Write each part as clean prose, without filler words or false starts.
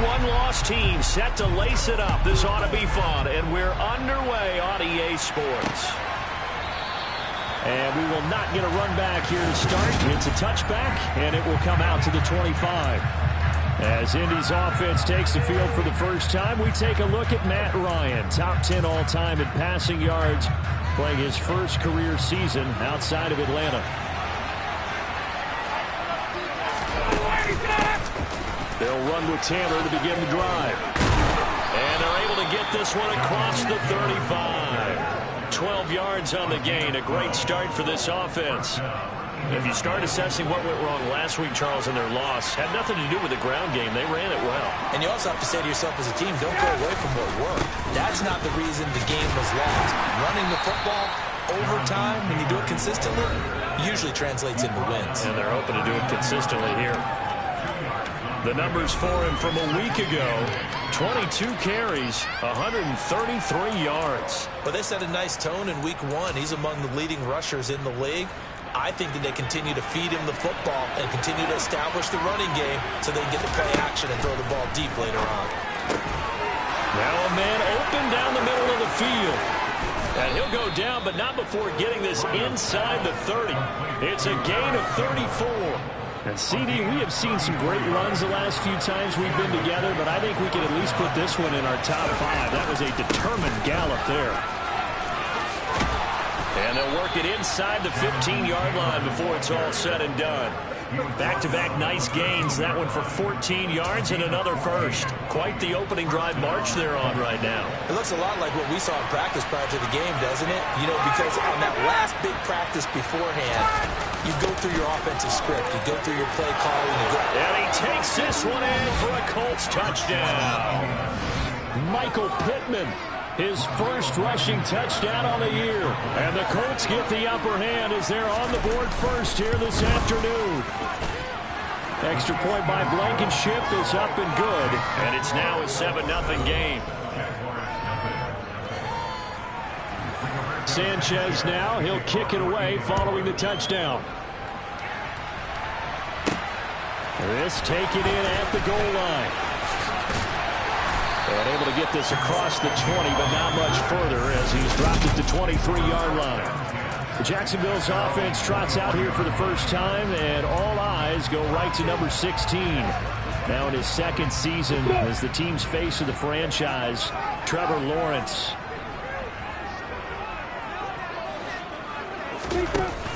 one-loss team set to lace it up. This ought to be fun, and we're underway on EA Sports. And we will not get a run back here to start. It's a touchback, and it will come out to the 25. As Indy's offense takes the field for the first time, we take a look at Matt Ryan, top 10 all-time in passing yards, playing his first career season outside of Atlanta. They'll run with Taylor to begin the drive. And they're able to get this one across the 35. 12 yards on the gain. A great start for this offense. If you start assessing what went wrong last week, Charles, in their loss, had nothing to do with the ground game. They ran it well. And you also have to say to yourself as a team, don't go away from what worked. That's not the reason the game was lost. Running the football over time, when you do it consistently, usually translates into wins. And they're hoping to do it consistently here. The numbers for him from a week ago, 22 carries, 133 yards. But they set a nice tone in week one. He's among the leading rushers in the league. I think that they continue to feed him the football and continue to establish the running game so they can get to play action and throw the ball deep later on. Now a man open down the middle of the field. And he'll go down, but not before getting this inside the 30. It's a gain of 34. And CD, we have seen some great runs the last few times we've been together, but I think we can at least put this one in our top 5. That was a determined gallop there. And they'll work it inside the 15-yard line before it's all said and done. Back-to-back nice gains. That one for 14 yards and another first. Quite the opening drive march they're on right now. It looks a lot like what we saw in practice prior to the game, doesn't it? You know, because on that last big practice beforehand, you go through your offensive script. You go through your play calling. And he takes this one in for a Colts touchdown. Michael Pittman, his first rushing touchdown on the year. And the Colts get the upper hand as they're on the board first here this afternoon. Extra point by Blankenship is up and good. And it's now a 7-0 game. Sanchez now, he'll kick it away following the touchdown. This taken in at the goal line. And able to get this across the 20, but not much further as he's dropped it to 23-yard line. Jacksonville's offense trots out here for the first time, and all eyes go right to number 16. Now in his second season as the team's face of the franchise, Trevor Lawrence.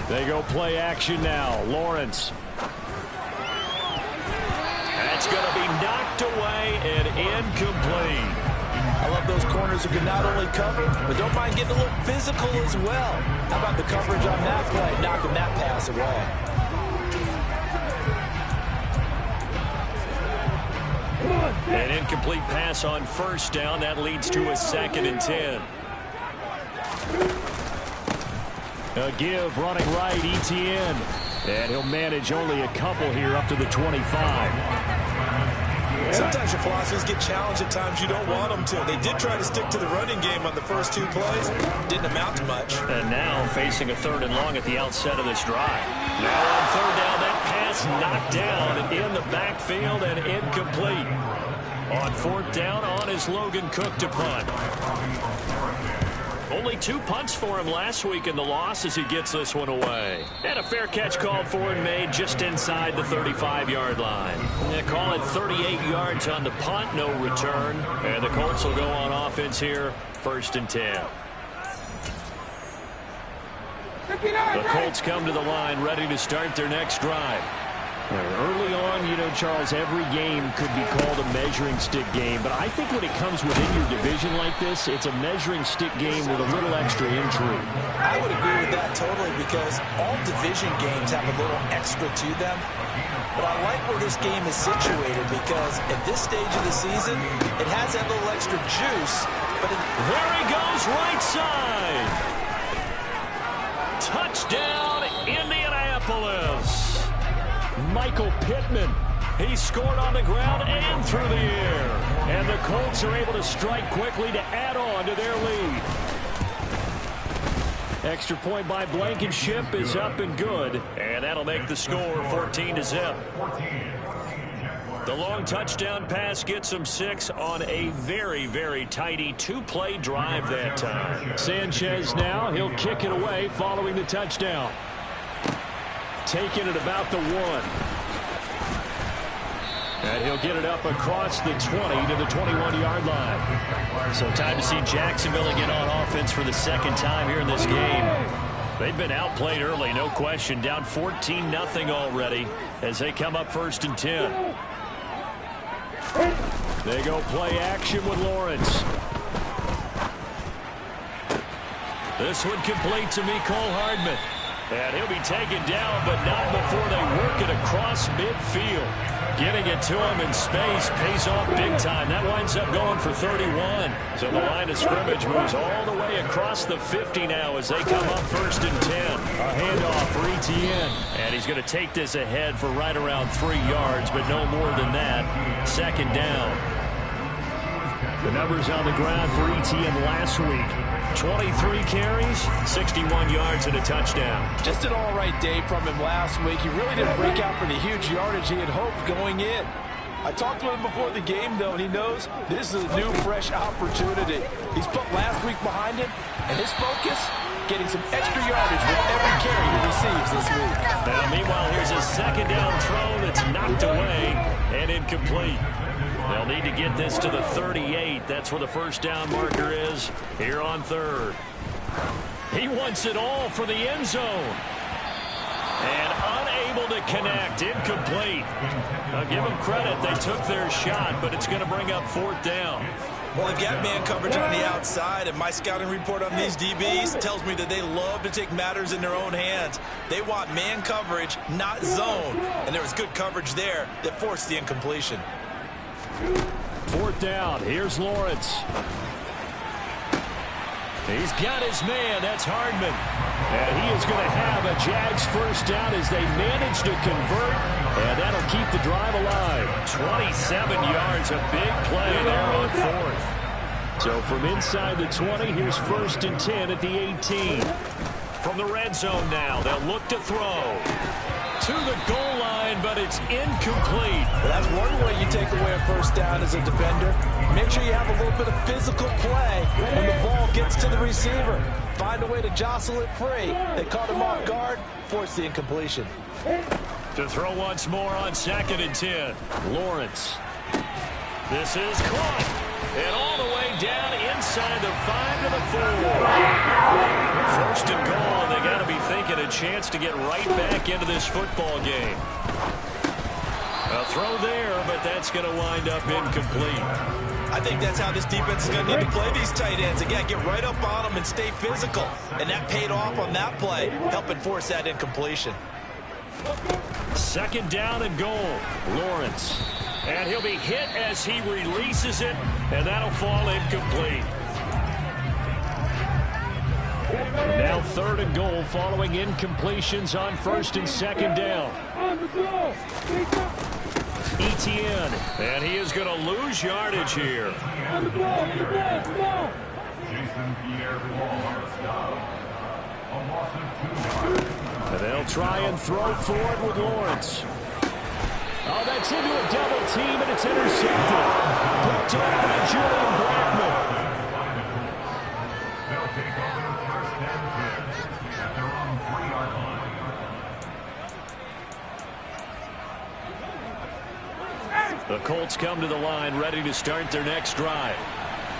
They go play action now. Lawrence. That's going to be knocked away and incomplete. I love those corners who can not only cover, but don't mind getting a little physical as well. How about the coverage on that play, knocking that pass away? An incomplete pass on first down. That leads to a 2nd and 10. A give running right, ETN. And he'll manage only a couple here up to the 25. Sometimes your philosophies get challenged at times you don't want them to. They did try to stick to the running game on the first 2 plays. Didn't amount to much. And now facing a 3rd and long at the outset of this drive. Now on 3rd down, that pass knocked down in the backfield and incomplete. On 4th down, on is Logan Cook to punt. Only 2 punts for him last week in the loss as he gets this one away. And a fair catch called for and made just inside the 35-yard line. They call it 38 yards on the punt, no return. And the Colts will go on offense here, 1st and 10. The Colts come to the line ready to start their next drive. Early on, you know, Charles, every game could be called a measuring stick game. But I think when it comes within your division like this, it's a measuring stick game with a little extra intrigue. I would agree with that totally because all division games have a little extra to them. But I like where this game is situated because at this stage of the season, it has that little extra juice. But there he goes, right side. Touchdown, Indianapolis. Michael Pittman. He scored on the ground and through the air. And the Colts are able to strike quickly to add on to their lead. Extra point by Blankenship is up and good. And that'll make the score 14-0. The long touchdown pass gets him 6 on a very, very tidy 2-play drive that time. Sanchez now, he'll kick it away following the touchdown. Taking it about the 1. And he'll get it up across the 20 to the 21-yard line. So time to see Jacksonville get on offense for the second time here in this game. They've been outplayed early, no question. Down 14-0 already as they come up 1st and 10. They go play action with Lawrence. This one complete to Mecole Hardman. And he'll be taken down, but not before they work it across midfield. Getting it to him in space pays off big time. That winds up going for 31. So the line of scrimmage moves all the way across the 50 now as they come up 1st and 10. A handoff for Etienne. And he's going to take this ahead for right around 3 yards, but no more than that. 2nd down. The numbers on the ground for Etienne last week. 23 carries, 61 yards and a touchdown. Just an all-right day from him last week. He really didn't break out for the huge yardage he had hoped going in. I talked to him before the game, though, and he knows this is a new, fresh opportunity. He's put last week behind him, and his focus, getting some extra yardage with every carry he receives this week. Now, meanwhile, here's a 2nd down throw that's knocked away and incomplete. They'll need to get this to the 38. That's where the 1st down marker is here on 3rd. He wants it all for the end zone. And unable to connect. Incomplete. I'll give them credit. They took their shot, but it's going to bring up 4th down. Well, they've got man coverage on the outside, and my scouting report on these DBs tells me that they love to take matters in their own hands. They want man coverage, not zone. And there was good coverage there that forced the incompletion. 4th down. Here's Lawrence. He's got his man. That's Hardman. And he is going to have a Jags 1st down as they manage to convert. And that'll keep the drive alive. 27 yards. A big play there on 4th. So from inside the 20, here's 1st and 10 at the 18. From the red zone now, they'll look to throw. To the goal line, but it's incomplete. Well, that's one way you take away a 1st down as a defender. Make sure you have a little bit of physical play when the ball gets to the receiver. Find a way to jostle it free. They caught him off guard, forced the incompletion. To throw once more on 2nd and 10. Lawrence. This is caught. And all the way down inside the 5 to the 4. 1st and goal. They got to be thinking a chance to get right back into this football game. A throw there, but that's going to wind up incomplete. I think that's how this defense is going to need to play these tight ends. Again, get right up on them and stay physical. And that paid off on that play, helping force that incompletion. 2nd down and goal. Lawrence. And he'll be hit as he releases it, and that'll fall incomplete. Now 3rd and goal following incompletions on 1st and 2nd down. Etienne, and he is going to lose yardage here. And they'll try and throw forward with Lawrence. Oh, that's into a double team, and it's intercepted. Picked up by Julian Blackman. They'll take over the 1st and 10 at their own 3-yard line. The Colts come to the line ready to start their next drive.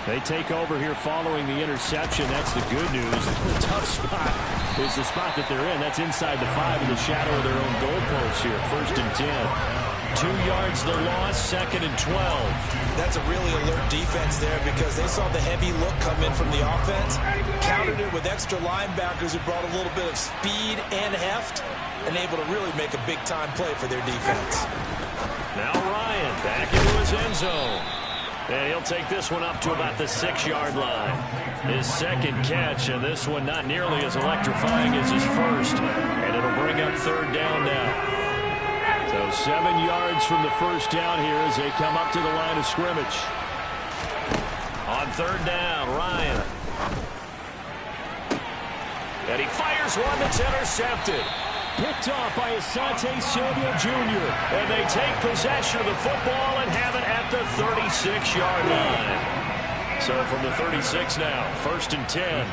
They take over here following the interception. That's the good news. The tough spot is the spot that they're in. That's inside the 5 in the shadow of their own goalpost here. 1st and 10. 2 yards the loss, 2nd and 12. That's a really alert defense there because they saw the heavy look come in from the offense, countered it with extra linebackers who brought a little bit of speed and heft, and able to really make a big-time play for their defense. Now Ryan back into his end zone. And he'll take this one up to about the 6-yard line. His 2nd catch, and this one not nearly as electrifying as his 1st. And it'll bring up 3rd down now. So 7 yards from the 1st down here as they come up to the line of scrimmage. On 3rd down, Ryan. And he fires one that's intercepted. Picked off by Asante Samuel Jr. And they take possession of the football and have it at the 36-yard line. So from the 36 now, 1st and 10.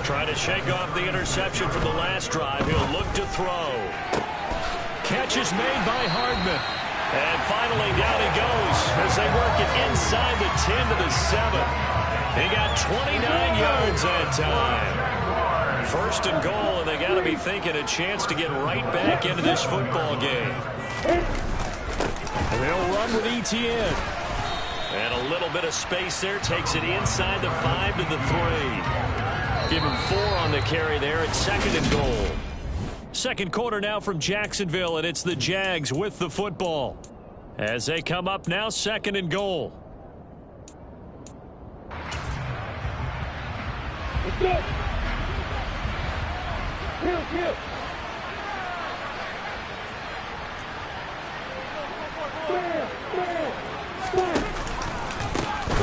Trying to shake off the interception from the last drive. He'll look to throw. Catch is made by Hardman. And finally down he goes as they work it inside the 10 to the 7. He got 29 yards that time. 1st and goal, and they got to be thinking a chance to get right back into this football game. And they'll run with Etienne. And a little bit of space there. Takes it inside the 5 to the 3. Give him 4 on the carry there at 2nd and goal. Second quarter now from Jacksonville, and it's the Jags with the football. As they come up now, 2nd and goal.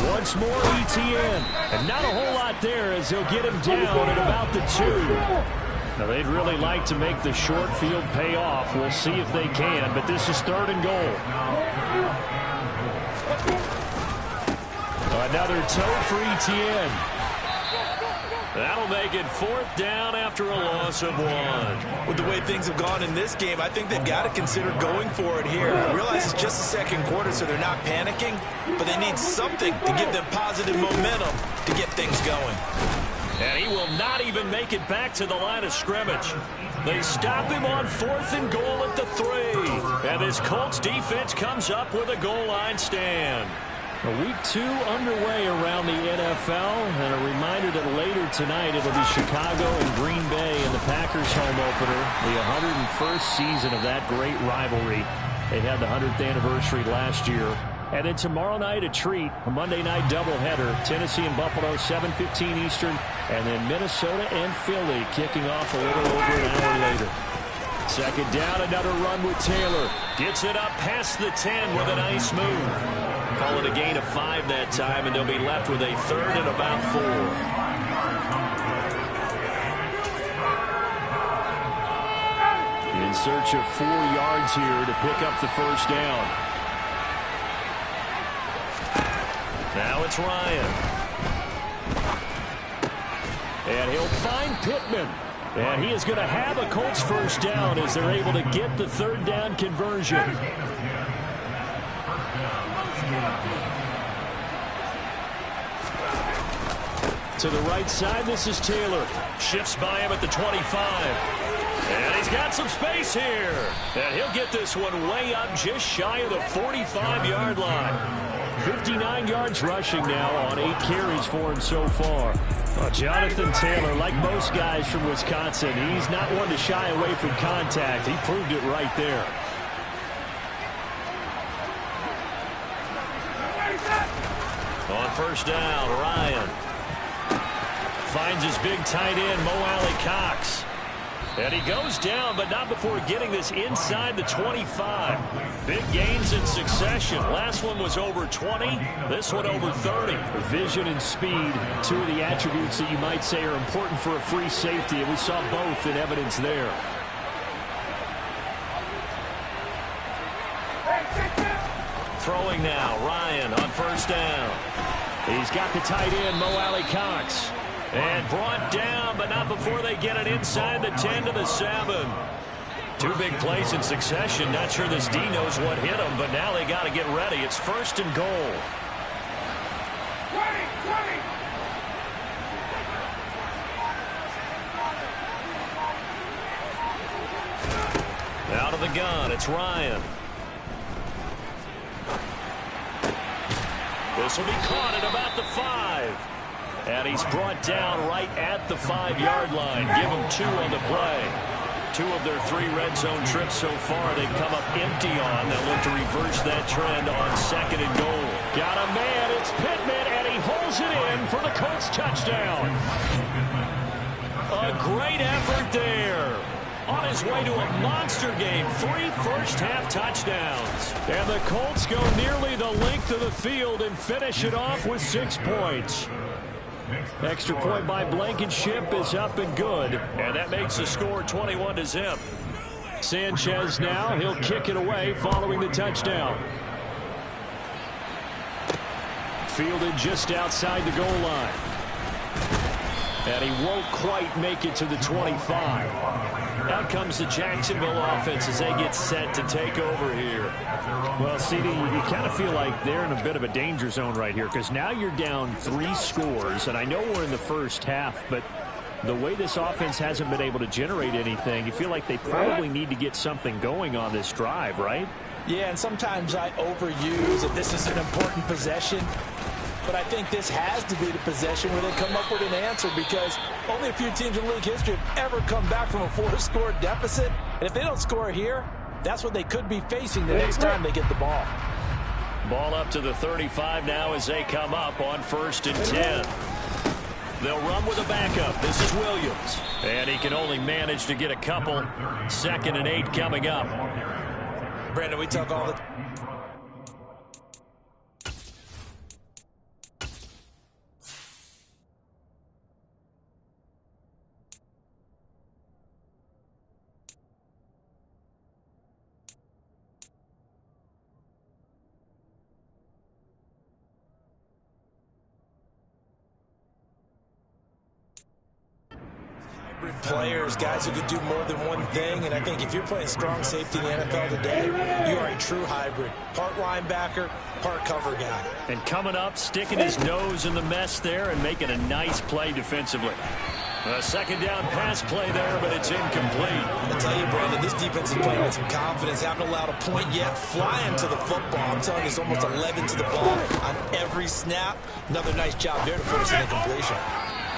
Once more, Etienne. And not a whole lot there as he'll get him down at about the 2. Now, they'd really like to make the short field pay off. We'll see if they can, but this is 3rd and goal. Another toe for Etienne. That'll make it 4th down after a loss of 1. With the way things have gone in this game, I think they've got to consider going for it here. I realize it's just the 2nd quarter, so they're not panicking, but they need something to give them positive momentum to get things going. And he will not even make it back to the line of scrimmage. They stop him on 4th and goal at the 3. And this Colts defense comes up with a goal line stand. Week 2 underway around the NFL, and a reminder that later tonight it'll be Chicago and Green Bay in the Packers home opener, the 101st season of that great rivalry. They had the 100th anniversary last year. And then tomorrow night, a treat, a Monday night doubleheader, Tennessee and Buffalo, 7:15 Eastern, and then Minnesota and Philly kicking off a little over an hour later. 2nd down, another run with Taylor. Gets it up past the 10 with a nice move. Call it a gain of 5 that time, and they'll be left with a 3rd and about 4. In search of 4 yards here to pick up the 1st down. Now it's Ryan. And he'll find Pittman. And he is going to have a Colts 1st down as they're able to get the 3rd down conversion. To the right side, this is Taylor. Shifts by him at the 25. And he's got some space here. And he'll get this one way up just shy of the 45-yard line. 59 yards rushing now on 8 carries for him so far. Jonathan Taylor, like most guys from Wisconsin, he's not one to shy away from contact. He proved it right there. On 1st down, Ryan finds his big tight end, Mo Alley-Cox. And he goes down, but not before getting this inside the 25. Big gains in succession. Last one was over 20. This one over 30. Vision and speed, 2 of the attributes that you might say are important for a free safety, and we saw both in evidence there. Throwing now, Ryan on 1st down. He's got the tight end, Mo Alley-Cox. And brought down, but not before they get it inside the 10 to the 7. 2 big plays in succession. Not sure this D knows what hit him, but now they got to get ready. It's 1st and goal. 20. Out of the gun, it's Ryan. This will be caught at about the 5. And he's brought down right at the 5-yard line. Give him 2 on the play. 2 of their 3 red zone trips so far they've come up empty on. They'll look to reverse that trend on 2nd and goal. Got a man, it's Pittman, and he holds it in for the Colts touchdown. A great effort there. On his way to a monster game, 3 first-half touchdowns. And the Colts go nearly the length of the field and finish it off with 6 points. Extra point by Blankenship is up and good. And that makes the score 21-0. Sanchez now, he'll kick it away following the touchdown. Fielded just outside the goal line. And he won't quite make it to the 25. Out comes the Jacksonville offense as they get set to take over here. Well, CD, you kind of feel like they're in a bit of a danger zone right here because now you're down 3 scores, and I know we're in the first half, but the way this offense hasn't been able to generate anything, you feel like they probably need to get something going on this drive, right? Yeah, and sometimes I overuse if this is an important possession. But I think this has to be the possession where they come up with an answer because only a few teams in league history have ever come back from a 4-score deficit. And if they don't score here, that's what they could be facing the next time they get the ball. Ball up to the 35 now as they come up on 1st and 10. They'll run with a backup. This is Williams. And he can only manage to get a couple. 2nd and 8 coming up. Brandon, we talk all the time. Players, guys who could do more than one thing, and I think if you're playing strong safety in the NFL today, you are a true hybrid. Part linebacker, part cover guy. And coming up, sticking his nose in the mess there and making a nice play defensively. A 2nd down pass play there, but it's incomplete. I tell you, Brandon, this defense is playing with some confidence. Haven't allowed a point yet. Flying to the football. I'm telling you, it's almost 11 to the ball on every snap. Another nice job there to force an incompletion.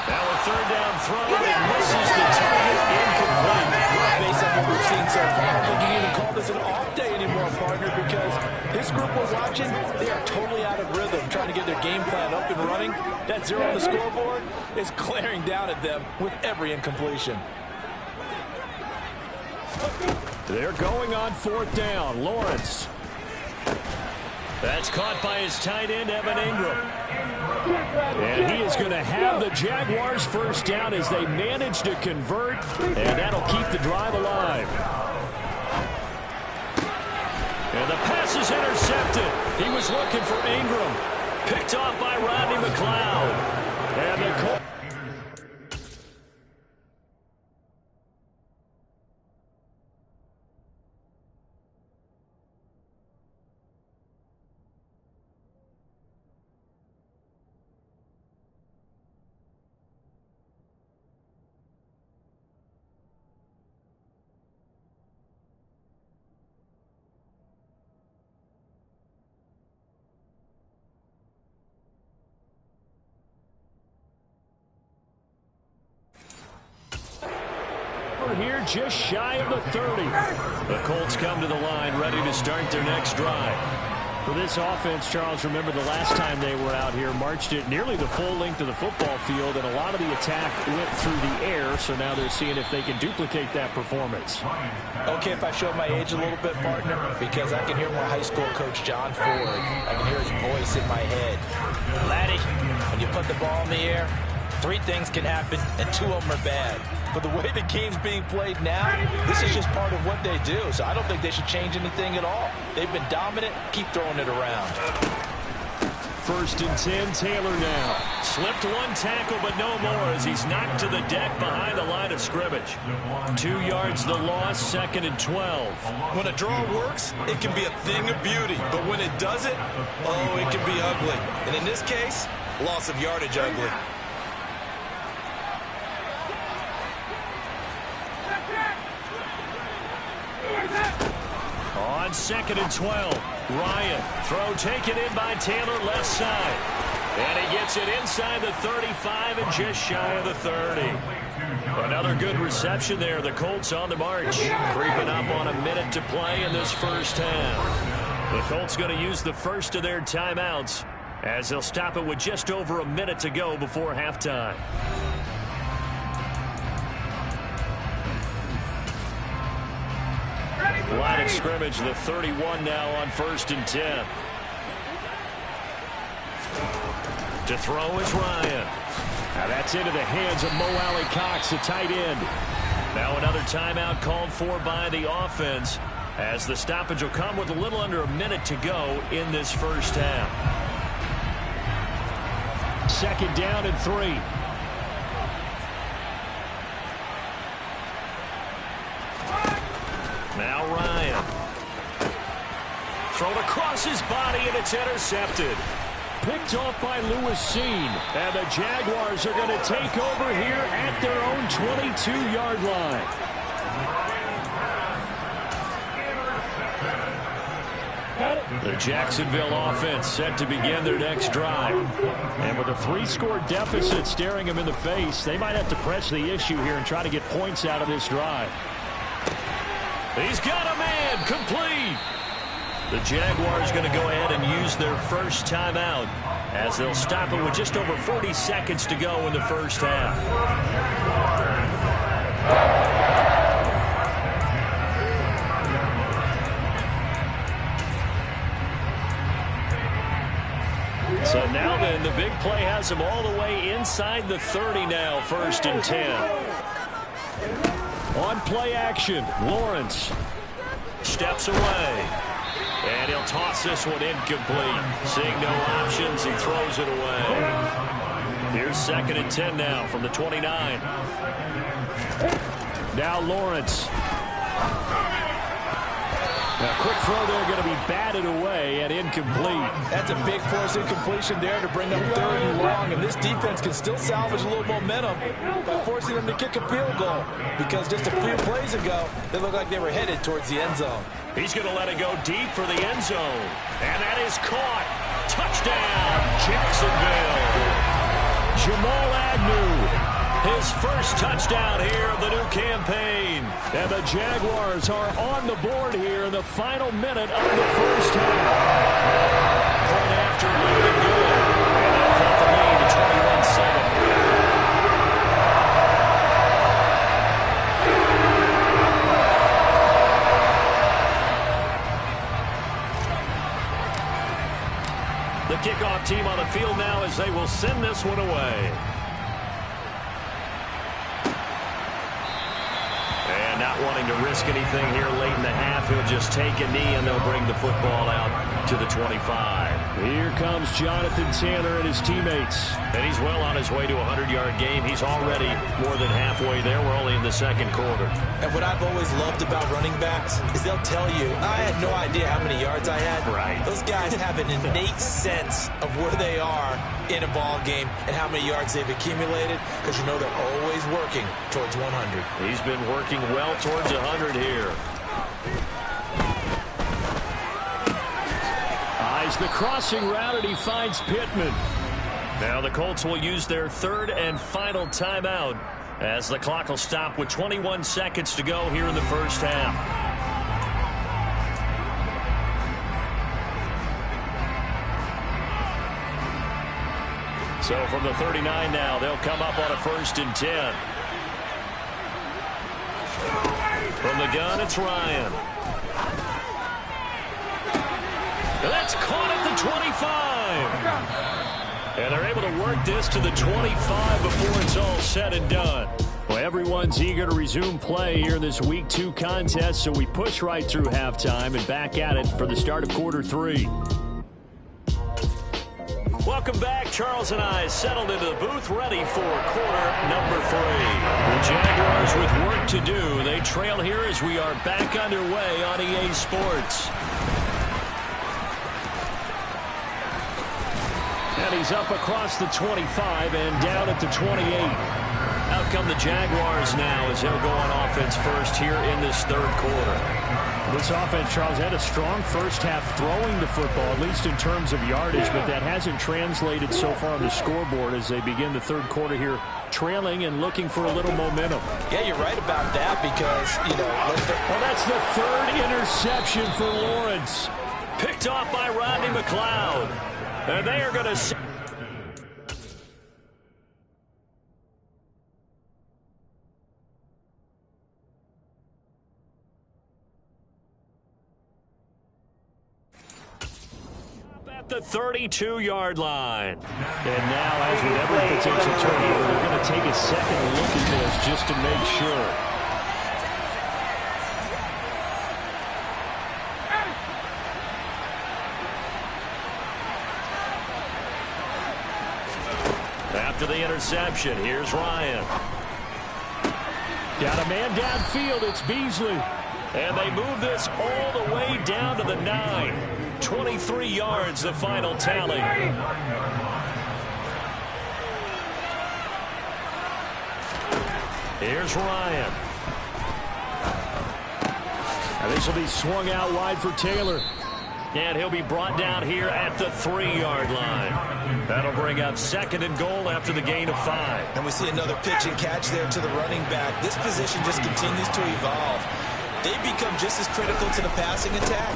Now a 3rd down throw, and misses the target, incomplete. Based on what we've seen so far, I don't think you can even call this an off day anymore, partner, because this group we're watching, they are totally out of rhythm, trying to get their game plan up and running. That 0 on the scoreboard is glaring down at them with every incompletion. They're going on 4th down. Lawrence. That's caught by his tight end, Evan Ingram. And he is going to have the Jaguars 1st down as they manage to convert, and that'll keep the drive alive. And the pass is intercepted. He was looking for Ingram. Picked off by Rodney McLeod. And the Colts. Here just shy of the 30. The Colts come to the line ready to start their next drive. For this offense, Charles, remember the last time they were out here, marched it nearly the full length of the football field, and a lot of the attack went through the air, so now they're seeing if they can duplicate that performance. Okay, if I show my age a little bit, partner, because I can hear my high school coach, John Ford. I can hear his voice in my head. Laddie, when you put the ball in the air, 3 things can happen, and 2 of them are bad. But the way the game's being played now, this is just part of what they do. So I don't think they should change anything at all. They've been dominant. Keep throwing it around. 1st and 10, Taylor now. Slipped 1 tackle, but no more as he's knocked to the deck behind the line of scrimmage. 2 yards the loss, 2nd and 12. When a draw works, it can be a thing of beauty. But when it doesn't, oh, it can be ugly. And in this case, loss of yardage ugly. On 2nd and 12, Ryan, throw taken in by Taylor, left side. And he gets it inside the 35 and just shy of the 30. Another good reception there. The Colts on the march, creeping up on a minute to play in this first half. The Colts going to use the first of their timeouts as they'll stop it with just over a minute to go before halftime. Line of scrimmage, the 31 now on 1st and 10. To throw is Ryan. Now that's into the hands of Mo Alley Cox, the tight end. Now another timeout called for by the offense, as the stoppage will come with a little under a minute to go in this first half. 2nd down and 3. Now Ryan. Thrown across his body, and it's intercepted. Picked off by Lewis Seen. And the Jaguars are going to take over here at their own 22-yard line. The Jacksonville offense set to begin their next drive. And with a 3-score deficit staring them in the face, they might have to press the issue here and try to get points out of this drive. He's got a man, complete. The Jaguars going to go ahead and use their first timeout, as they'll stop it with just over 40 seconds to go in the first half. So now then, the big play has him all the way inside the 30 now, 1st and 10. On play action, Lawrence Steps away. And he'll toss this one incomplete. Seeing no options, he throws it away. Here's 2nd and 10 now from the 29. Now Lawrence. Now quick throw there, going to be batted away and incomplete. That's a big force incompletion there to bring up 3rd and long, and this defense can still salvage a little momentum by forcing them to kick a field goal, because just a few plays ago, they looked like they were headed towards the end zone. He's going to let it go deep for the end zone. And that is caught. Touchdown, Jacksonville. Jamal Agnew. His first touchdown here of the new campaign. And the Jaguars are on the board here in the final minute of the first half. Point after good. And they'll cut the lead to 21-7. The kickoff team on the field now as they will send this one away. And not wanting to risk anything here late in the half, he'll just take a knee and they'll bring the football out to the 25. Here comes Jonathan Tanner and his teammates. And he's well on his way to a 100-yard game. He's already more than halfway there. We're only in the 2nd quarter. And what I've always loved about running backs is they'll tell you, I had no idea how many yards I had. Right. Those guys have an innate sense of where they are in a ball game and how many yards they've accumulated, because you know they're always working towards 100. He's been working well towards 100 here. Eyes the crossing route, and he finds Pittman. Now the Colts will use their 3rd and final timeout, as the clock will stop with 21 seconds to go here in the first half. So from the 39 now, they'll come up on a 1st and 10. From the gun, it's Ryan. That's caught at the 25. And they're able to work this to the 25 before it's all said and done. Well, everyone's eager to resume play here in this Week 2 contest, so we push right through halftime and back at it for the start of quarter 3. Welcome back. Charles and I settled into the booth, ready for quarter number 3. The Jaguars with work to do. They trail here as we are back underway on EA Sports. And he's up across the 25 and down at the 28. Out come the Jaguars now as they'll go on offense first here in this 3rd quarter. This offense, Charles, had a strong first half throwing the football, at least in terms of yardage, but that hasn't translated so far on the scoreboard as they begin the 3rd quarter here, trailing and looking for a little momentum. Yeah, you're right about that, because, you know, well, that's the 3rd interception for Lawrence. Picked off by Rodney McLeod. And they are going to... the 32-yard line. And now, as with every potential turnover, they're going to take a second look at this just to make sure. After the interception, here's Ryan. Got a man downfield. It's Beasley. And they move this all the way down to the 9. 23 yards, the final tally. Here's Ryan. And this will be swung out wide for Taylor. And he'll be brought down here at the 3-yard line. That'll bring up 2nd and goal after the gain of 5. And we see another pitch and catch there to the running back. This position just continues to evolve. They become just as critical to the passing attack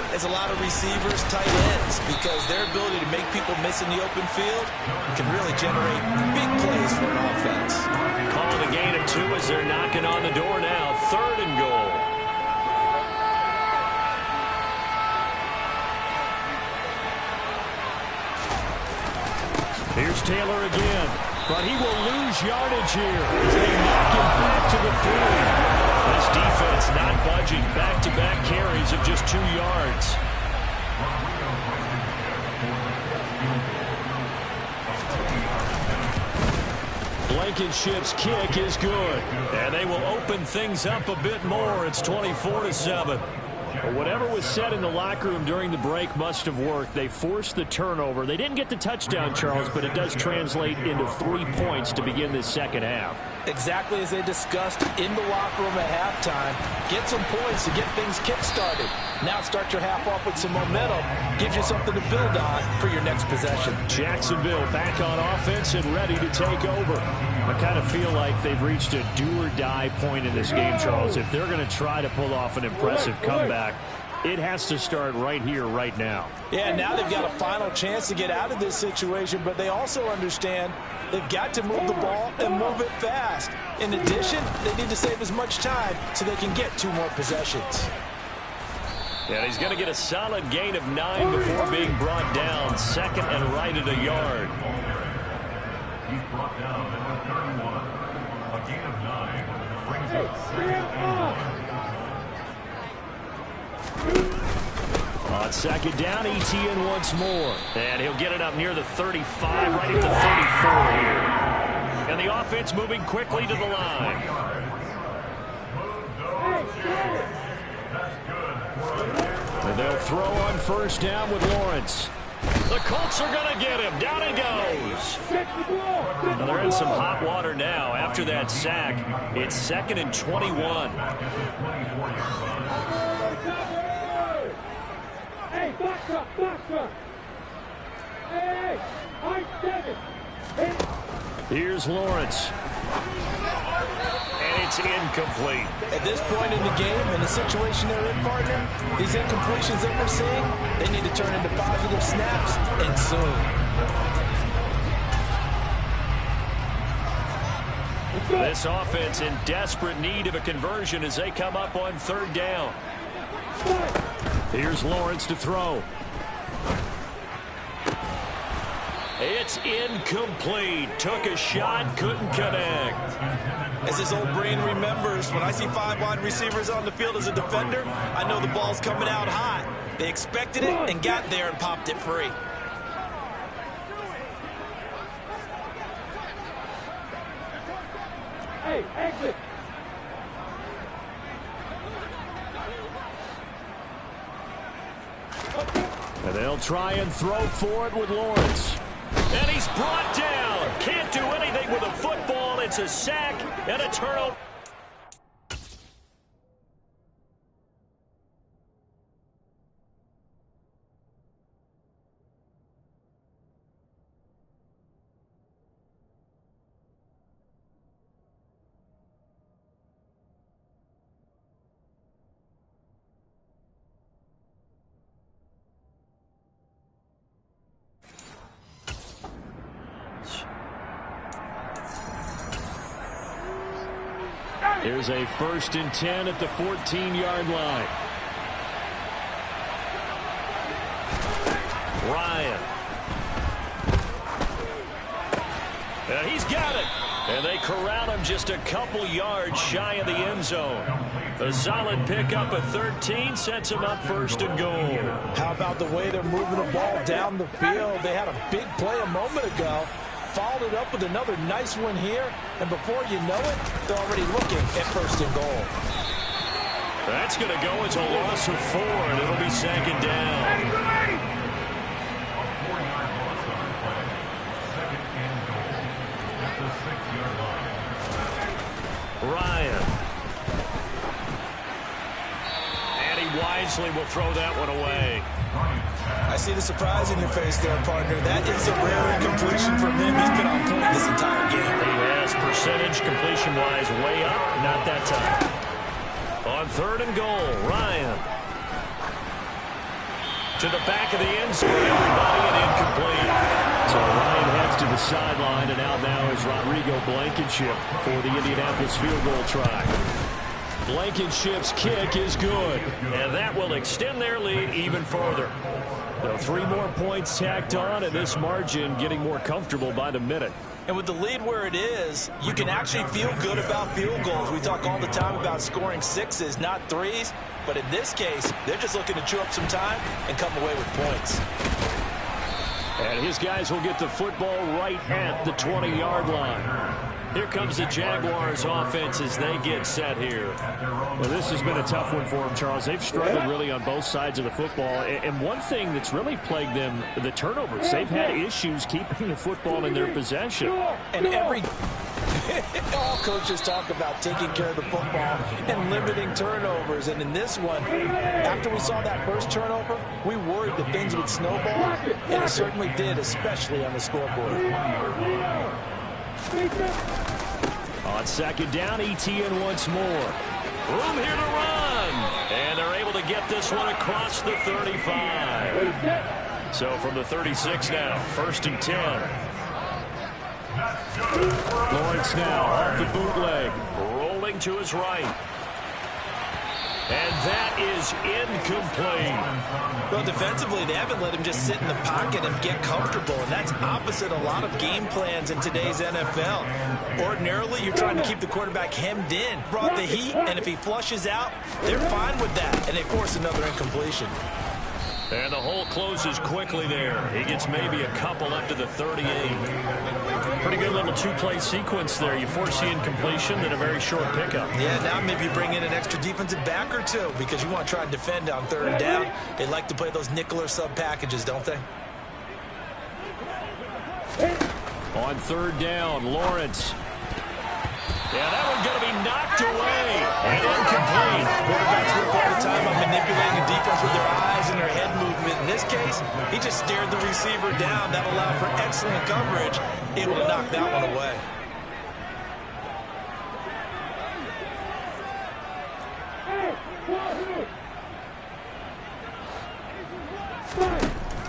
as a lot of receivers, tight ends, because their ability to make people miss in the open field can really generate big plays for an offense. Calling a gain of 2 as they're knocking on the door now. 3rd and goal. Here's Taylor again, but he will lose yardage here as they knock him back to the 3. This defense not budging. Back-to-back carries of just 2 yards. Blankenship's kick is good. And they will open things up a bit more. It's 24-7. But whatever was said in the locker room during the break must have worked. They forced the turnover. They didn't get the touchdown, Charles, but it does translate into 3 points to begin this second half. Exactly as they discussed in the locker room at halftime. Get some points to get things kick-started. Now start your half off with some momentum. Gives you something to build on for your next possession. Jacksonville back on offense and ready to take over. I kind of feel like they've reached a do-or-die point in this game, Charles. If they're going to try to pull off an impressive comeback, it has to start right here, right now. Yeah, now they've got a final chance to get out of this situation, but they also understand they've got to move the ball and move it fast. In addition, they need to save as much time so they can get 2 more possessions. And he's going to get a solid gain of 9 before being brought down. 2nd and right at a yard. He's brought down at the 31. A gain of 9 brings up 2nd and 1. On 2nd down, ETN once more. And he'll get it up near the 35, right at the 34 here. And the offense moving quickly to the line. And they'll throw on 1st down with Lawrence. The Colts are going to get him. Down he goes. Now they're in some hot water now after that sack. It's 2nd and 21. Hey, box up. Hey, here's Lawrence. And it's incomplete. At this point in the game, in the situation they're in, partner, these incompletions that we're seeing, they need to turn into positive snaps, and soon. This offense in desperate need of a conversion as they come up on 3rd down. Here's Lawrence to throw. It's incomplete. Took a shot, couldn't connect. As his old brain remembers, when I see 5 wide receivers on the field as a defender, I know the ball's coming out hot. They expected it and got there and popped it free. Hey, exit. And they'll try and throw for it with Lawrence. And he's brought down. Can't do anything with a football. It's a sack and a turnover. Here's a 1st and 10 at the 14-yard line. Ryan. And he's got it. And they corral him just a couple yards shy of the end zone. A solid pickup of 13 sets him up first and goal. How about the way they're moving the ball down the field? They had a big play a moment ago. Followed it up with another nice one here. And before you know it, they're already looking at first and goal. That's going to go as a loss of 4, and it'll be second down. A 4-yard loss on the play. Second and goal at the 6-yard line. Ryan. And he wisely will throw that one away. I see the surprise in your face there, partner. That is a rare incompletion from him. He's been on point this entire game. He has percentage completion-wise way up, not that time. On third and goal, Ryan. To the back of the end zone, everybody, and incomplete. So Ryan heads to the sideline, and out now is Rodrigo Blankenship for the Indianapolis field goal try. Blankenship's kick is good, and that will extend their lead even further. Now 3 more points tacked on, and this margin getting more comfortable by the minute. And with the lead where it is, you can actually feel good about field goals. We talk all the time about scoring 6s, not 3s. But in this case, they're just looking to chew up some time and come away with points. And his guys will get the football right at the 20-yard line. Here comes the Jaguars offense as they get set here. Well, this has been a tough one for them, Charles. They've struggled really on both sides of the football. And one thing that's really plagued them, the turnovers. They've had issues keeping the football in their possession. And all coaches talk about taking care of the football and limiting turnovers. And in this one, after we saw that first turnover, we worried that things would snowball. And it certainly did, especially on the scoreboard. On second down, ETN once more. Room here to run. And they're able to get this one across the 35. So from the 36 now, first and 10. Lawrence now off the bootleg. Rolling to his right. And that is incomplete. Well, defensively, they haven't let him just sit in the pocket and get comfortable, and that's opposite a lot of game plans in today's NFL. Ordinarily, you're trying to keep the quarterback hemmed in, brought the heat, and if he flushes out, they're fine with that, and they force another incompletion. And the hole closes quickly there. He gets maybe a couple up to the 38. Pretty good little 2-play sequence there. You force the incompletion, then a very short pickup. Yeah, now maybe you bring in an extra defensive back or two because you want to try and defend on third down. They like to play those nickel or sub packages, don't they? On third down, Lawrence. Yeah, that one's going to be knocked away and incomplete. Quarterbacks work all the time on manipulating a defense with their eyes and their head movement. In this case, he just stared the receiver down. That allowed for excellent coverage, able to knock that one away.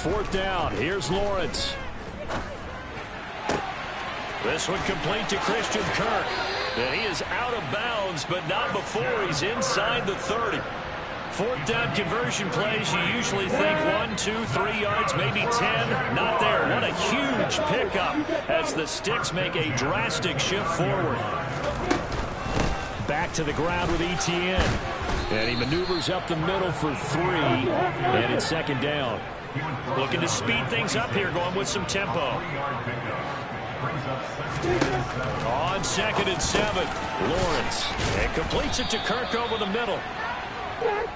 Fourth down, here's Lawrence. This one complete to Christian Kirk. And he is out of bounds, but not before he's inside the 30. Fourth down conversion plays, you usually think 1, 2, 3 yards, maybe 10. Not there. What a huge pickup as the Sticks make a drastic shift forward. Back to the ground with ETN. And he maneuvers up the middle for 3. And it's second down. Looking to speed things up here, going with some tempo. On second and 7, Lawrence. And completes it to Kirk over the middle.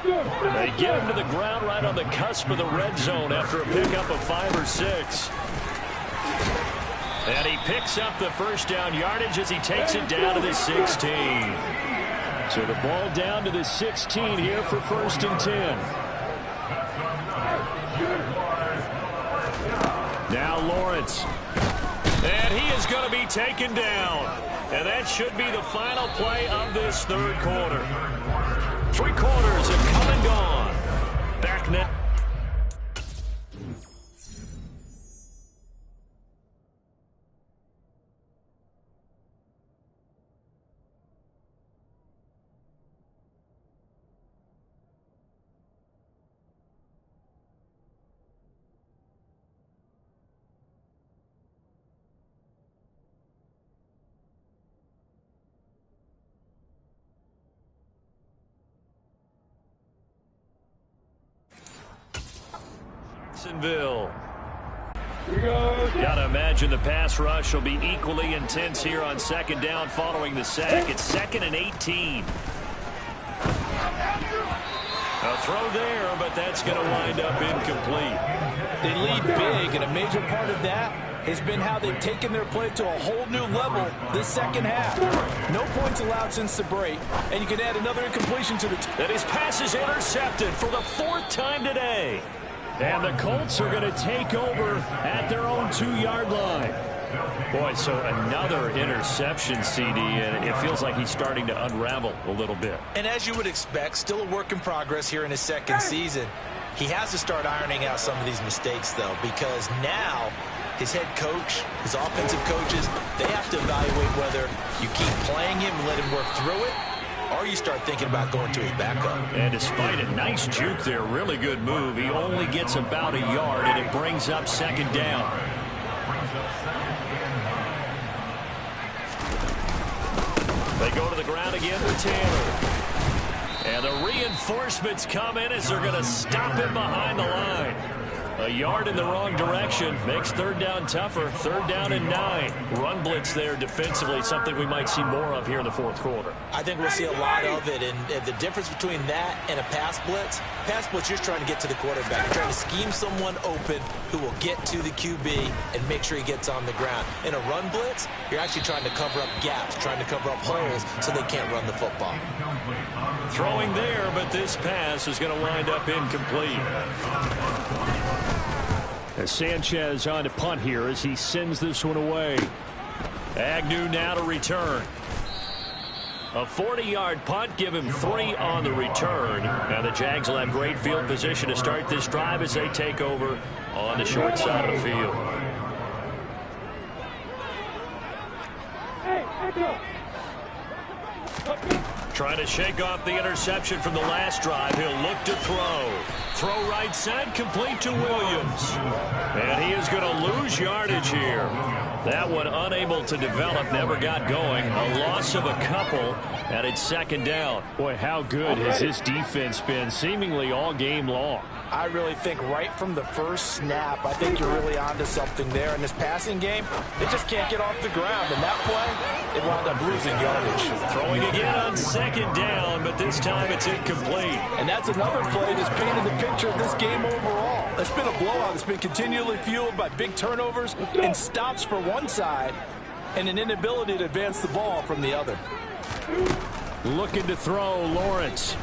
They get him to the ground right on the cusp of the red zone after a pickup of 5 or 6. And he picks up the first down yardage as he takes it down to the 16. So the ball down to the 16 here for first and 10. Now Lawrence. And he is going to be taken down. And that should be the final play of this third quarter. 3 quarters have come and gone. Back net. Jacksonville. Gotta imagine the pass rush will be equally intense here on second down following the sack. It's 2nd and 18. A throw there, but that's going to wind up incomplete. They lead big, and a major part of that has been how they've taken their play to a whole new level this second half. No points allowed since the break, and you can add another incompletion to the team. And his pass is intercepted for the 4th time today. And the Colts are going to take over at their own 2-yard line. Boy, so another interception, CD, and it feels like he's starting to unravel a little bit. And as you would expect, still a work in progress here in his second season. He has to start ironing out some of these mistakes, though, because now his head coach, his offensive coaches, they have to evaluate whether you keep playing him and let him work through it, or you start thinking about going to his backup. And despite a nice juke there, really good move, he only gets about a yard, and it brings up second down. They go to the ground again with Taylor. And the reinforcements come in as they're going to stop him behind the line. A yard in the wrong direction makes 3rd down tougher. 3rd down and 9. Run blitz there defensively, something we might see more of here in the 4th quarter. I think we'll see a lot of it, and the difference between that and a pass blitz, you're trying to get to the quarterback. You're trying to scheme someone open who will get to the QB and make sure he gets on the ground. In a run blitz, you're actually trying to cover up gaps, trying to cover up holes so they can't run the football. Throwing there, but this pass is going to wind up incomplete. As Sanchez on to punt here as he sends this one away. Agnew now to return. A 40-yard punt, give him 3 on the return. And the Jags will have great field position to start this drive as they take over on the short side of the field. Trying to shake off the interception from the last drive. He'll look to throw. Throw right side, complete to Williams. And he is going to lose yardage here. That one unable to develop, never got going. A loss of a couple, and it's 2nd down. Boy, how good has this defense been seemingly all game long. I really think right from the first snap, I think you're really onto something there. In this passing game, they just can't get off the ground. And that play, it wound up losing yardage. Throwing again on 2nd down, but this time it's incomplete. And that's another play that's painted the picture of this game overall. It's been a blowout that's been continually fueled by big turnovers and stops for one side and an inability to advance the ball from the other. Looking to throw, Lawrence.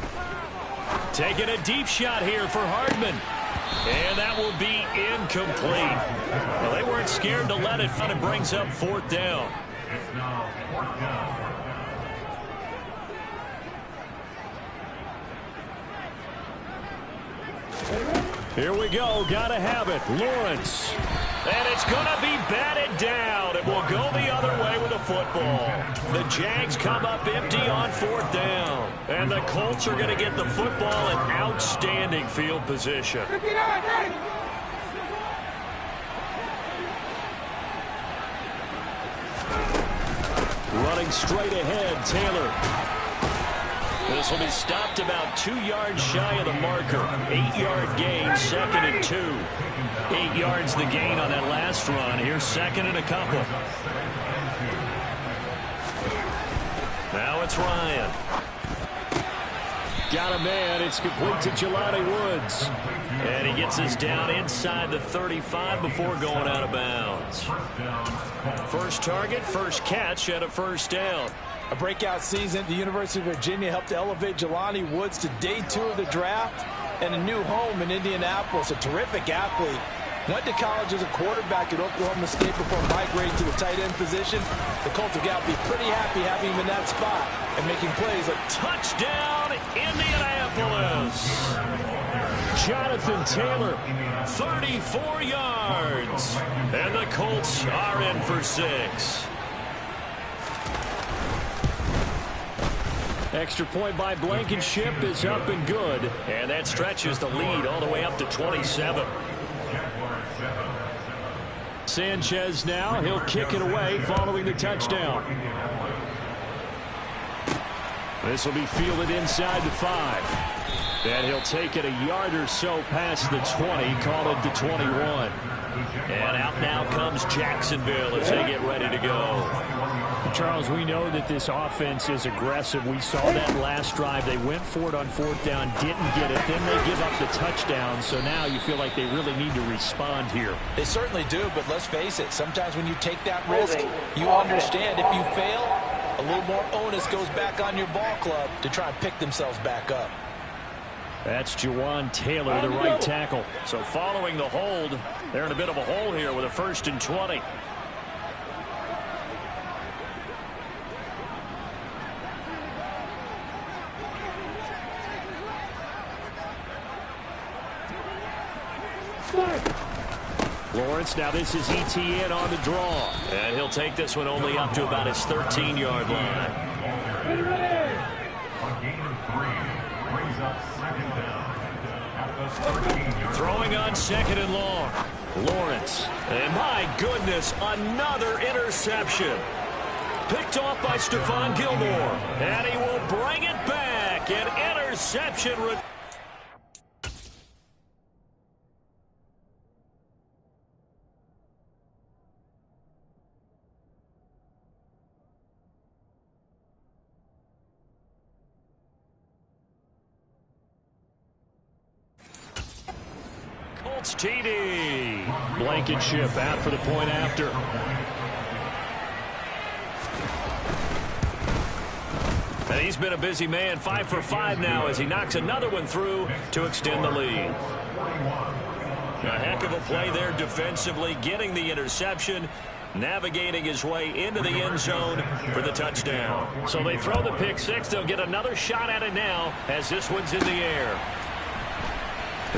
Taking a deep shot here for Hardman. And that will be incomplete. Well, they weren't scared to let it. It brings up 4th down. It's now 4th down. Here we go. Gotta have it. Lawrence. And it's going to be batted down. It will go the other way with the football. The Jags come up empty on 4th down. And the Colts are going to get the football in outstanding field position. Running straight ahead, Taylor. This will be stopped about 2 yards shy of the marker. 8-yard gain, 2nd and 2. 8 yards the gain on that last run. Here's 2nd and a couple. Now it's Ryan. Got a man. It's complete to Jelani Woods. And he gets us down inside the 35 before going out of bounds. First target, first catch, and a 1st down. A breakout season at the University of Virginia helped to elevate Jelani Woods to day 2 of the draft and a new home in Indianapolis. A terrific athlete. Went to college as a quarterback at Oklahoma State before migrating to the tight end position. The Colts have got to be pretty happy having him in that spot and making plays. Touchdown, Indianapolis. Jonathan Taylor. 34 yards. And the Colts are in for 6. Extra point by Blankenship is up and good. And that stretches the lead all the way up to 27. Sanchez now. He'll kick it away following the touchdown. This will be fielded inside the 5. And he'll take it a yard or so past the 20, call it the 21. And out now comes Jacksonville as they get ready to go. Charles, we know that this offense is aggressive. We saw that last drive. They went for it on 4th down, didn't get it. Then they give up the touchdown. So now you feel like they really need to respond here. They certainly do, but let's face it. Sometimes when you take that risk, you understand if you fail, a little more onus goes back on your ball club to try and pick themselves back up. That's Jawan Taylor, the right tackle. So following the hold, they're in a bit of a hole here with a 1st and 20. Lawrence, now this is ETN on the draw. And he'll take this one only up to about his 13-yard line. A gain of 3 brings up 2nd down at the 13-yard. Throwing on 2nd and long. Lawrence. And my goodness, another interception. Picked off by Stephon Gilmore. And he will bring it back. An interception. Colts TD. Blankenship out for the point after. And he's been a busy man, 5 for 5 now as he knocks another one through to extend the lead. A heck of a play there defensively, getting the interception, navigating his way into the end zone for the touchdown. So they throw the pick 6. They'll get another shot at it now as this one's in the air.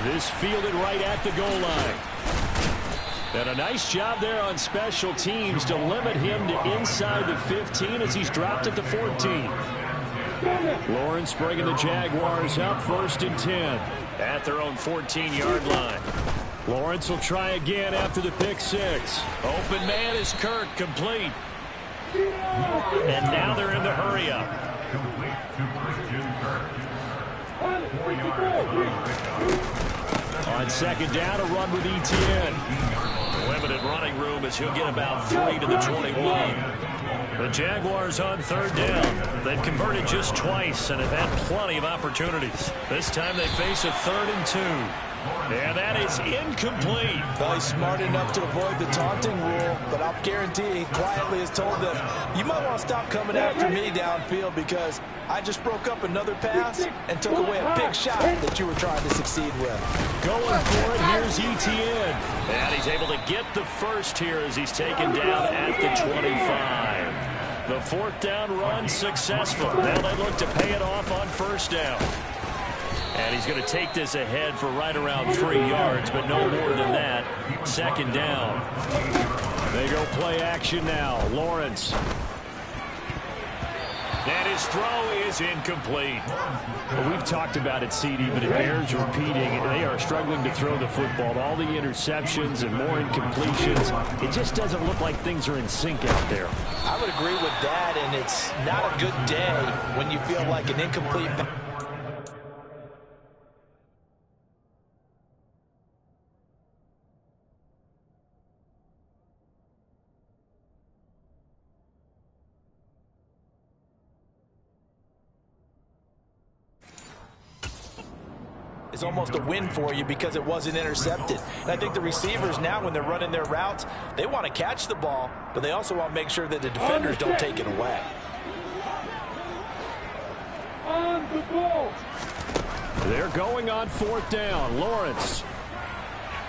This fielded right at the goal line. And a nice job there on special teams to limit him to inside the 15 as he's dropped at the 14. Lawrence bringing the Jaguars up 1st and 10. At their own 14-yard line. Lawrence will try again after the pick 6. Open man is Kirk, complete. And now they're in the hurry up. Complete to Christian Kirk. 4 yards. On 2nd down, a run with ETN. Limited running room as he'll get about 3 to the 21. The Jaguars on 3rd down. They've converted just twice and have had plenty of opportunities. This time they face a 3rd and 2. And that is incomplete. Well, he's smart enough to avoid the taunting rule, but I'll guarantee he quietly has told them, you might want to stop coming after me downfield because I just broke up another pass and took away a big shot that you were trying to succeed with. Going for it, here's ETN. And he's able to get the first here as he's taken down at the 25. The 4th down run successful. Now they look to pay it off on 1st down. And he's going to take this ahead for right around 3 yards, but no more than that. 2nd down. They go play action now. Lawrence. And his throw is incomplete. Well, we've talked about it, CD, but it bears repeating. They are struggling to throw the football. All the interceptions and more incompletions. It just doesn't look like things are in sync out there. I would agree with that, and it's not a good day when you feel like an incomplete pass. Is almost a win for you because it wasn't intercepted. And I think the receivers now, when they're running their routes, they want to catch the ball, but they also want to make sure that the defenders don't take it away. On the ball. They're going on 4th down. Lawrence.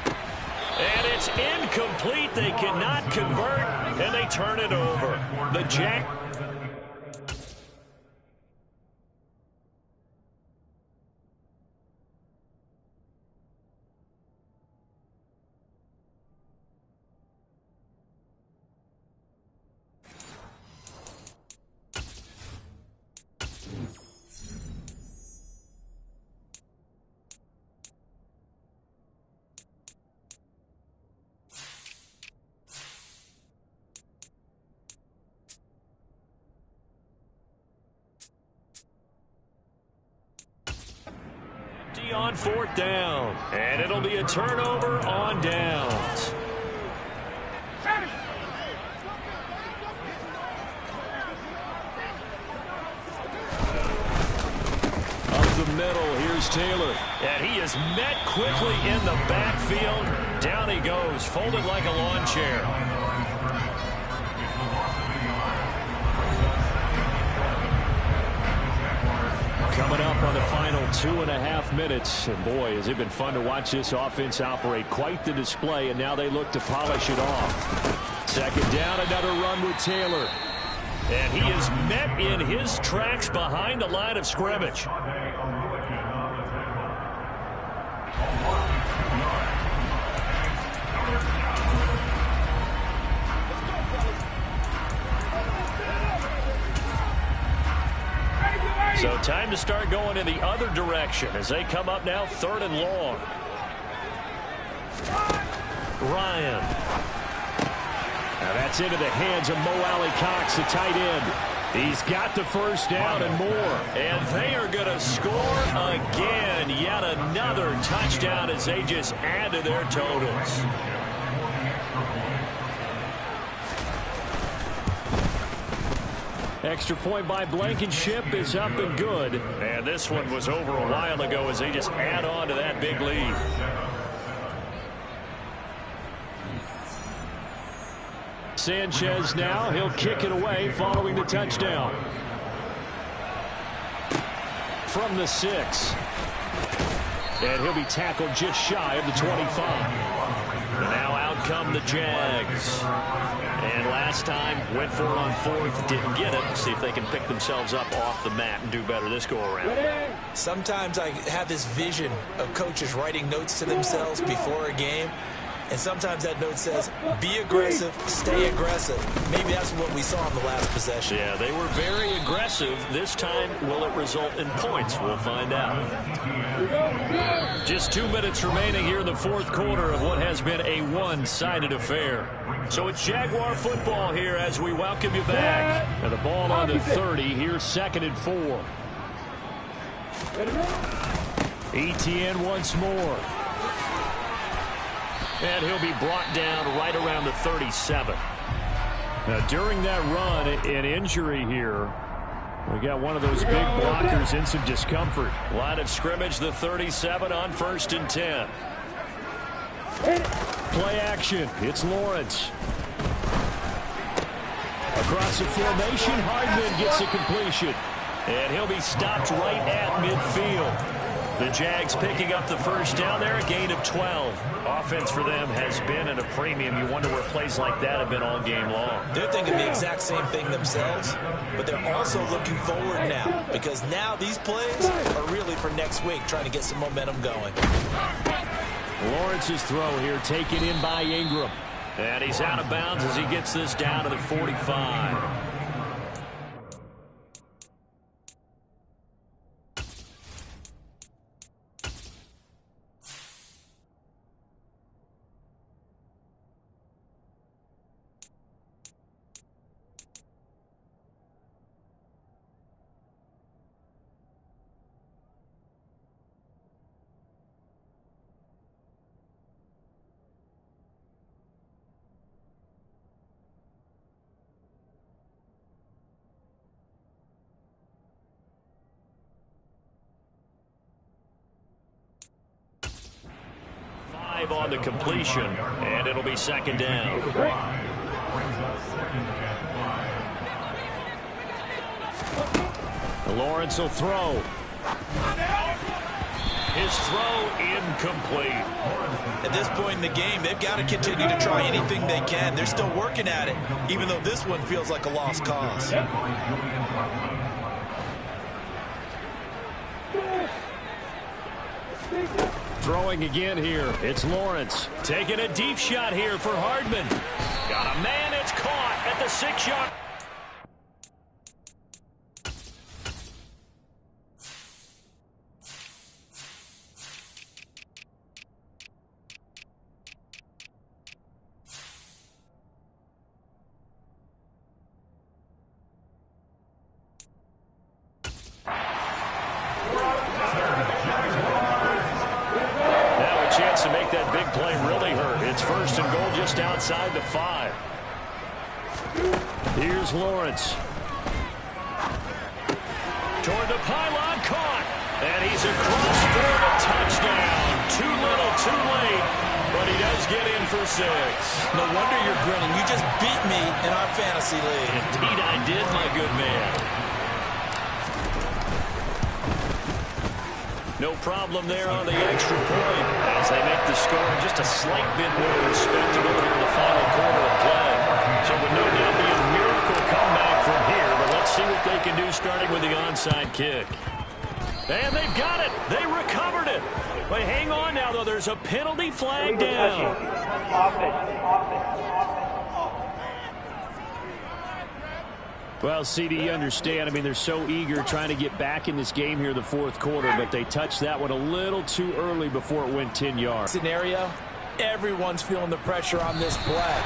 And it's incomplete. They cannot convert, and they turn it over. The Jack. On fourth down. And it'll be a turnover on downs. Up the middle, here's Taylor. And he is met quickly in the backfield. Down he goes, folded like a lawn chair. Coming up on the final 2.5 minutes. And boy, has it been fun to watch this offense operate. Quite the display, and now they look to polish it off. Second down, another run with Taylor. And he is met in his tracks behind the line of scrimmage. So time to start going in the other direction as they come up now 3rd and long. Ryan. Now that's into the hands of Mo Alley-Cox, the tight end. He's got the first down and more. And they are going to score again. Yet another touchdown as they just add to their totals. Extra point by Blankenship is up and good. And this one was over a while ago as they just add on to that big lead. Sanchez now, he'll kick it away following the touchdown. From the 6. And he'll be tackled just shy of the 25. Now out come the Jags. And last time, went for it on 4th, didn't get it. See if they can pick themselves up off the mat and do better this go-around. Sometimes I have this vision of coaches writing notes to themselves before a game. And sometimes that note says, be aggressive, stay aggressive. Maybe that's what we saw in the last possession. Yeah, they were very aggressive. This time, will it result in points? We'll find out. Just 2 minutes remaining here in the 4th quarter of what has been a one-sided affair. So it's Jaguar football here as we welcome you back. And the ball on the 30. Here's 2nd and 4. Etienne once more. And he'll be brought down right around the 37. Now, during that run, an injury here. We got one of those big blockers in some discomfort. Line of scrimmage, the 37 on 1st and 10. Play action. It's Lawrence. Across the formation, Hardman gets a completion. And he'll be stopped right at midfield. The Jags picking up the first down there, a gain of 12. Offense for them has been at a premium. You wonder where plays like that have been all game long. They're thinking the exact same thing themselves, but they're also looking forward now because now these plays are really for next week, trying to get some momentum going. Lawrence's throw here taken in by Ingram. And he's out of bounds as he gets this down to the 45. On the completion, and it'll be 2nd down. Lawrence will throw. His throw incomplete. At this point in the game, they've got to continue to try anything they can. They're still working at it, even though this one feels like a lost cause. Throwing again here. It's Lawrence. Taking a deep shot here for Hardman. Got a man. It's caught at the 6-yard. chance to make that big play really hurt. It's first and goal just outside the 5. Here's Lawrence. Toward the pylon, caught. And he's across for the touchdown. Too little, too late. But he does get in for 6. No wonder you're grinning. You just beat me in our fantasy league. Indeed I did, my good man. No problem there on the extra point as they make the score just a slight bit more respectable here in the final quarter of play. So it would no doubt be a miracle comeback from here, but let's see what they can do starting with the onside kick. And they've got it. They recovered it. But hang on now, though. There's a penalty flag down. Well, CD, you understand. I mean, they're so eager trying to get back in this game here in the fourth quarter, but they touched that one a little too early before it went 10 yards. Scenario, everyone's feeling the pressure on this play.